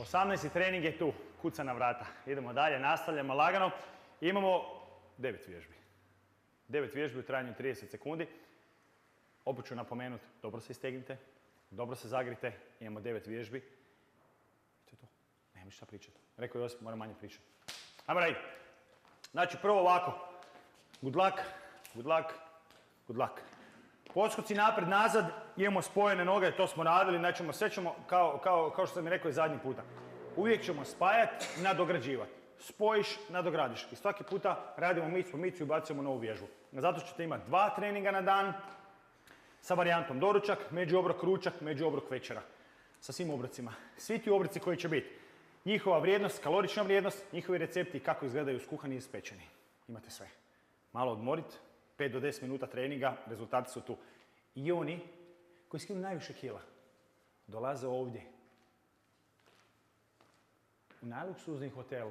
18. trening je tu, kuca na vrata. Idemo dalje, nastavljamo lagano. Imamo 9 vježbi. 9 vježbi u trajanju 30 sekundi. Opet ću napomenuti, dobro se istegnite, dobro se zagrite, imamo 9 vježbi. To je to, nema šta pričati. Rekao Josip, moram manje pričati. Ajmo raditi. Znači, prvo ovako. Good luck, good luck, good luck. Poskoci napred, nazad, imamo spojene noge, to smo radili, znači sve ćemo, kao što sam mi rekao i zadnji puta. Uvijek ćemo spajati, nadograđivati. Spojiš, nadogradiš. I svaki puta radimo mic po micu i bacimo novu vježbu. Zato ćete imati 2 treninga na dan sa varijantom doručak, međuobrok ručak, međuobrok večera. Sa svim obrocima. Svi ti obroci koji će biti. Njihova vrijednost, kalorična vrijednost, njihovi recepti i kako izgledaju skuhani i ispečeni. Imate sve. Malo odmoriti, 5 do 10 minuta treninga, rezultati su tu. I oni koji skinu najviše kila dolaze ovdje u najluksuzni hotel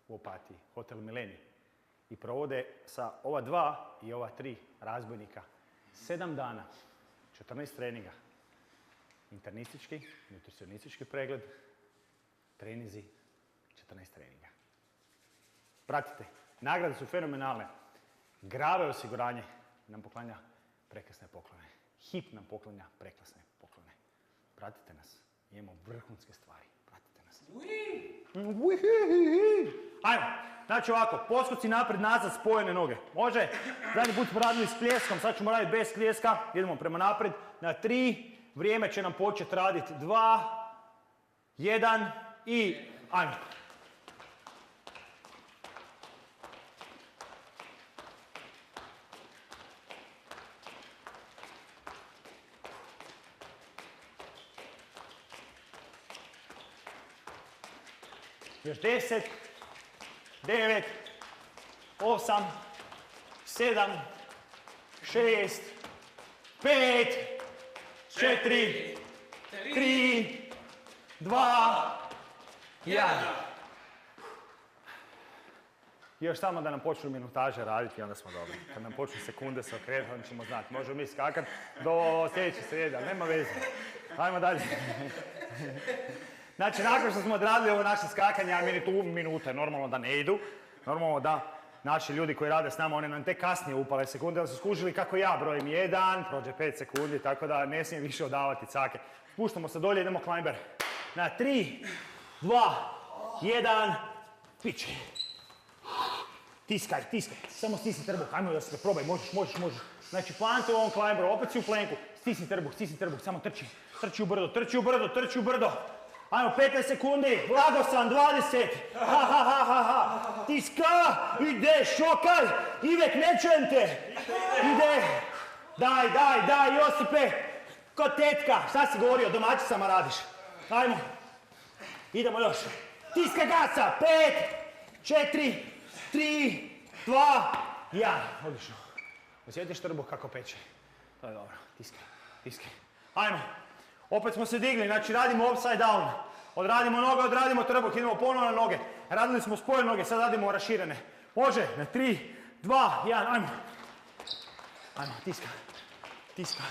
u Opatiji, hotel Milenij, i provode sa ova 2 i ova 3 razbojnika 7 dana, 14 treninga, internistički, nutricionistički pregled, trenizi, 14 treninga. Pratite, nagrade su fenomenalne. Grave osiguranje nam poklanja prekrasne poklone. HIP nam poklanja prekrasne poklone. Pratite nas, imamo vrhunske stvari. Pratite nas. Ajmo, znači ovako, poskoci napred, nazad, spojene noge. Može? Zadnji put smo radili s pljeskom, sad ćemo raditi bez pljeska. Idemo prema napred. Na 3, vrijeme će nam početi raditi 2, 1 i ajmo. Još 10, 9, 8, 7, 6, 5, 4, 3, 2, 1. Još samo da nam počnu minutaže raditi i onda smo dobri. Kad nam počnu sekunde se okretati, onda ćemo znati. Možemo mi skakati do sljedeće srijede, ali nema veze. Ajmo dalje. Znači, nakon što smo odradili ovo naše skakanje, a meni tu minute normalno da ne idu. Normalno da naši ljudi koji rade s nama, oni nam tek kasnije upale sekunde, da su skužili kako ja brojim 1, prođe 5 sekundi, tako da ne smijem više odavati cake. Spuštamo se dolje, idemo climber. Na 3, 2, 1, piči. Tiskaj, tiskaj, samo stisni trbuh, ajmo da se probaj, možeš. Znači, plante u ovom climberu, opet si u plenku, stisni trbuh, samo trči. Trči u brdo. Ajmo, 15 sekundi, blago sam, 20, ha, tiska, ide, šokaj, Ivek, ne čujem te, ide, daj, Josipe, ko tetka, šta si govorio, domaćicama radiš, ajmo, idemo još, tiska gasa, 5, 4, 3, 2, 1, odlično, osjetiš trbuh kako peče, to je dobro, tiskaj, ajmo. Opet smo se digli, znači radimo upside down. Odradimo noge, odradimo trbuh, idemo ponovno na noge. Radili smo spojene noge, sad radimo raširene. Može, na 3, 2, 1, ajmo. Ajmo, tiska.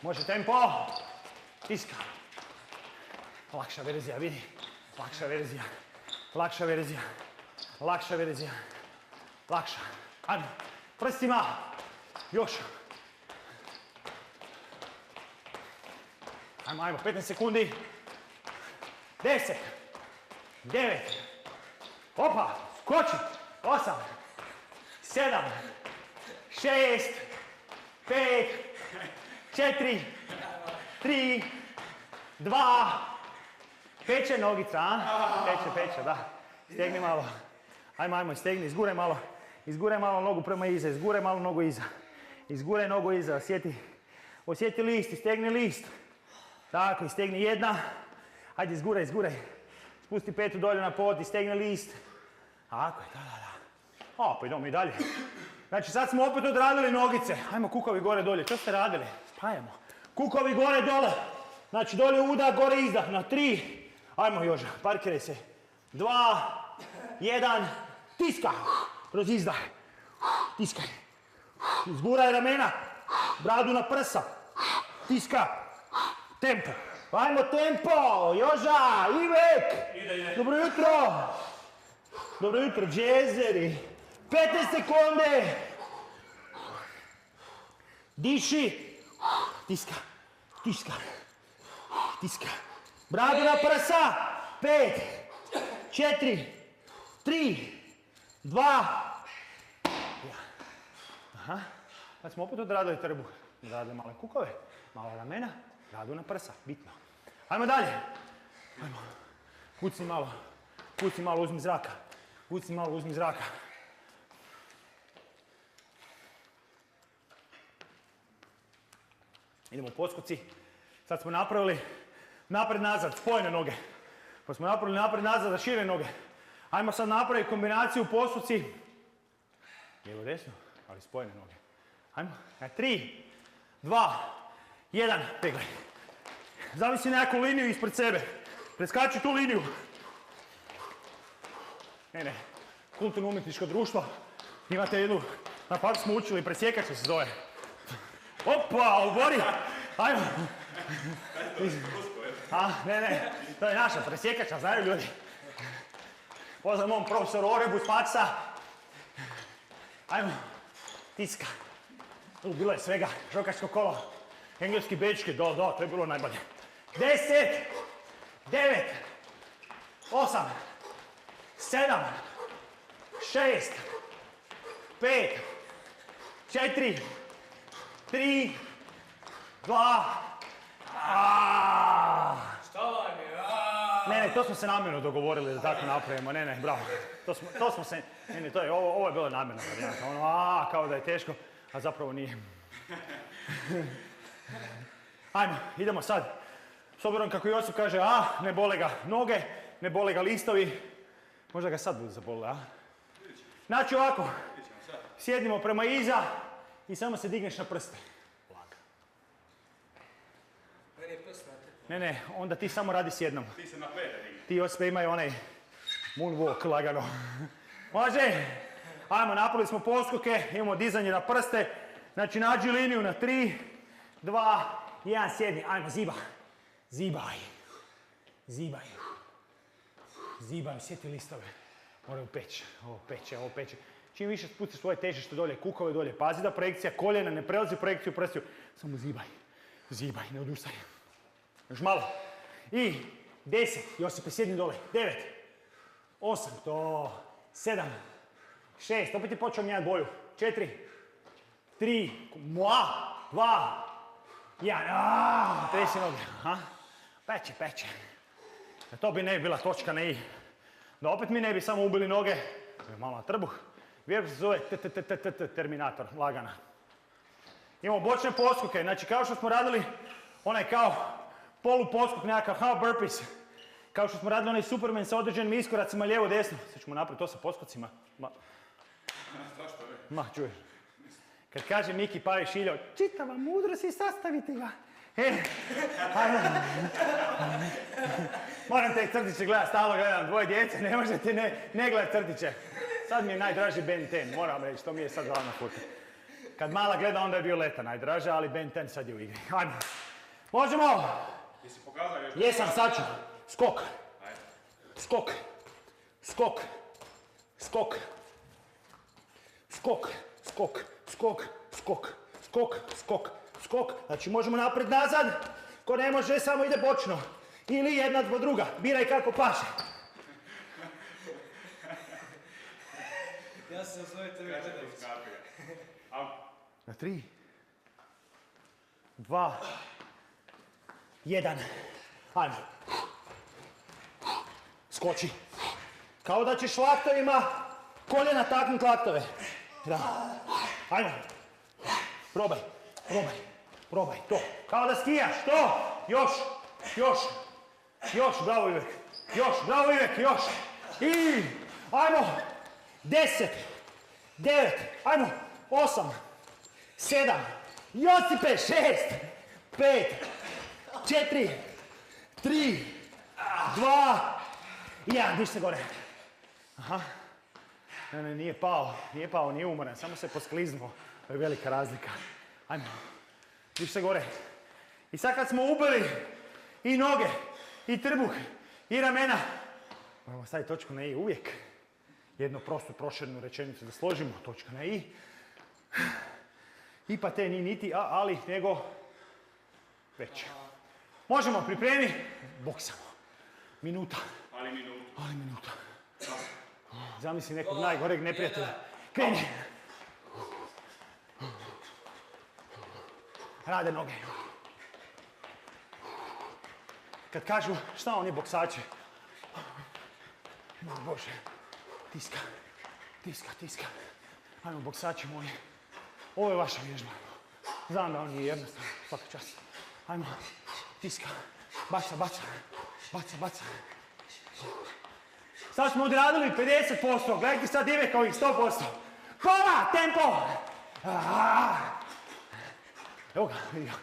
Može, tempo. Tiska. Lakša verzija, vidi. Lakša verzija. Ajmo, prstima. Još. Ajmo, 15 sekundi. 10, 9, opa, skoči. 8, 7, 6, 5, 4, 3, 2, peče nogica, a? Peče, da. Stegni malo. Ajmo, stegni, izguraj malo nogu prema iza, izguraj malo nogu iza. Izguraj nogu iza, osjeti list, stegni list. Tako, istegni 1. Ajde, izguraj. Spusti 5 dolje na pod, istegni list. Tako je, da. O, pa idemo i dalje. Znači, sad smo opet odradili nogice. Ajmo, kukovi gore dolje. Što ste radili? Spajamo. Kukovi gore dole. Znači, dolje udah, gore izdah. Na 3. Ajmo, Joža, parkiraj se. 2, 1. Tiska. Kroz izdah. Tiskaj. Izguraj ramena. Bradu na prsa. Tiska. Tempo. Ajmo tempo, Joža, Ivek. Dobro jutro. Dobro jutro, džezeri. 15 sekunde. Diši. Tiska, tiska, tiska. Bradu na prsa. 5, 4, 3, 2. Aha. Sad smo opet odradili trbuh. Odradili male kukove, mala ramena, radu na prsa, bitno. Ajmo dalje. Ajmo. Kucni malo, uzmi zraka. Kucni malo, uzmi zraka. Idemo u poskoci. Sad smo napravili napred-nazad, spojene noge. Pa smo napravili napred-nazad za šire noge. Ajmo sad napraviti kombinaciju u poskoci. Lijevo-desno, ali spojene noge. Ajmo, na 3, 2, 1, peglaj. Zamisli nekakvu liniju ispred sebe. Preskači tu liniju. Ne, kulturno-umjetničko društvo. Imate jednu, na faktu smo učili, presjekača se zove. Opa, obori! Ajmo. Ne, to je naša presjekača, znaju ljudi. Pozdrav mom profesoru Orebu iz faksa. Ajmo, tiska. Bilo je svega, šokačko kolo, engleski bečki, to je bilo najbolje. 10, 9, 8, 7, 6, 5, 4, 3, 2, Šta vam je? Ne, to smo se namjerno dogovorili da tako napravimo, ne, bravo. To smo se, ovo je bilo namjerno varijanta, kao da je teško, a zapravo nije. Ajmo, idemo sad. S obzirom kako Josip kaže, ne bole ga noge, ne bole ga listovi, možda ga sad budu zabolile, Znači ovako, sjednimo prema iza i samo se digneš na prste. Meni je prst na te. Ne, onda ti samo radi s jednom. Ti se na pete digni. Ti Josipe imaju onaj moonwalk lagano. Može? Ajmo, napravili smo poskoke, imamo dizanje na prste. Znači nađi liniju na 3, 2, 1, sjedni. Ajmo, zibaj. Zibaj, sjeti listove. Moraju peći, ovo peće. Čim više spustiš svoje težište dolje, kukove dolje, pazi da projekcija koljena ne prelazi projekciju prstiju. Samo zibaj, ne odustaj. Još malo. I 10, Josipe, sjedni dole. 9, 8, to, 7, 6, opet je počeo mijenjati boju. 4, 3, 2, 1, tresi noge. Peće. To bi ne bila točka na i. Da opet mi ne bi samo ubili noge. Malo na trbuh. Vjerujem se zove Terminator, lagana. Imamo bočne poskoke, znači kao što smo radili onaj kao poluposkok nekakav, kao burpees. Kao što smo radili onaj Superman sa određenim iskoracima lijevo desno. Sad ćemo napraviti to sa poskocima. Čuješ. Kad kaže Miki Pavić Iljao, čitava mudrost i sastavite ga. Moram te crtiće gledati, stalno gledam, dvoje djece, ne možete ne gledati crtiće. Sad mi je najdraži Ben 10, moram reći, to mi je sad glavna fotka. Kad mala gleda, onda je bio Leta najdraža, ali Ben 10 sad je u igri. Ajmo. Možemo! Jesi pokazao još? Jesam, sad ću. Skok. Skok. Znači možemo napred nazad. Ko ne može, samo ide bočno. Ili jedna po druga. Biraj kako paše. Ja se osnovite tebe gledajući. Na 3, 2, 1. Ajmo. Skoči. Kao da ćeš laktovima koljena taknut laktove. Ajmo. Probaj. To. Kao da skijaš. To. Još. Bravo Ivek. Još. I. Ajmo. 10. 9. Ajmo. 8. 7. Josipe. 6. 5. 4. 3. 2. 1. Diš se gore. Aha. Ne, nije pao, nije umoran. Samo se poskliznuo. To je velika razlika. Ajmo. Diš se gore. I sad kad smo ubili i noge, i trbuh, i ramena. Moramo staviti točku na i uvijek. Jednu prostu proširenu rečenicu da složimo, točka na i. I pa te ni niti, ali, nego već. Možemo pripremi, boksamo. Minuta. Ali minuta. Zamisli nekog najgoreg neprijatelja. Kreni. Rade noge. Kad kažu šta oni boksači? Bože, tiska. Ajmo boksači moji. Ovo je vaša vježba. Znam da on nije jednostavno, svaka čast. Ajmo, tiska, baca. Sad smo odradili 50%, gledajte sad ime kao ih 100%. Koma, tempo! Evo ga, vidi ga.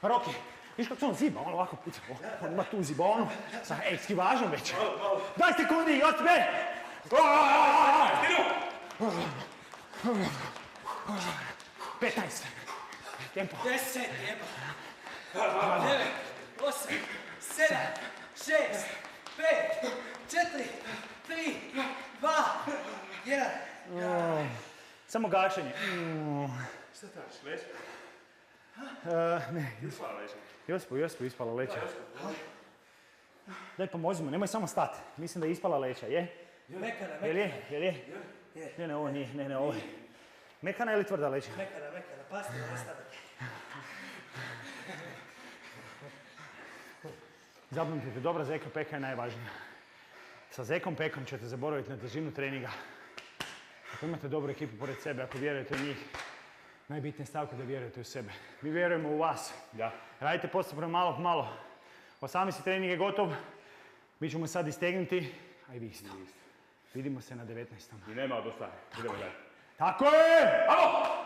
Rocky, viš kako se on ziba, on ovako puca. On ima tu zibonu sa eskivažom već. 20 sekundi, još meni! 15. Tempo. 10, jeba. 9, 8, 7, 6, 5, 4, 3, 2, 1. Samo gašenje. Šta tražiš, leća? Ne, Josipu ispala leća. Daj pomozimo, nemoj samo stati. Mislim da je ispala leća, je? Mekana. Jel je? Ne, ovo nije, ne, ovo je. Mekana ili tvrda leća? Mekana, pasti da ne stavite. Zapamtite, dobra zeka peka je najvažnija. Sa zekom pekom ćete zaboraviti na težinu treninga. Ako imate dobru ekipu pored sebe, ako vjerujete u njih, najbitnija stavka je da vjerujete u sebe. Mi vjerujemo u vas. Da. Radite postupno malo po malo. 18. trening je gotov. Mi ćemo sad istegnuti, a i vi isto. Vidimo se na 19. I nema odustane. Idemo dalje. Tako je! Amo!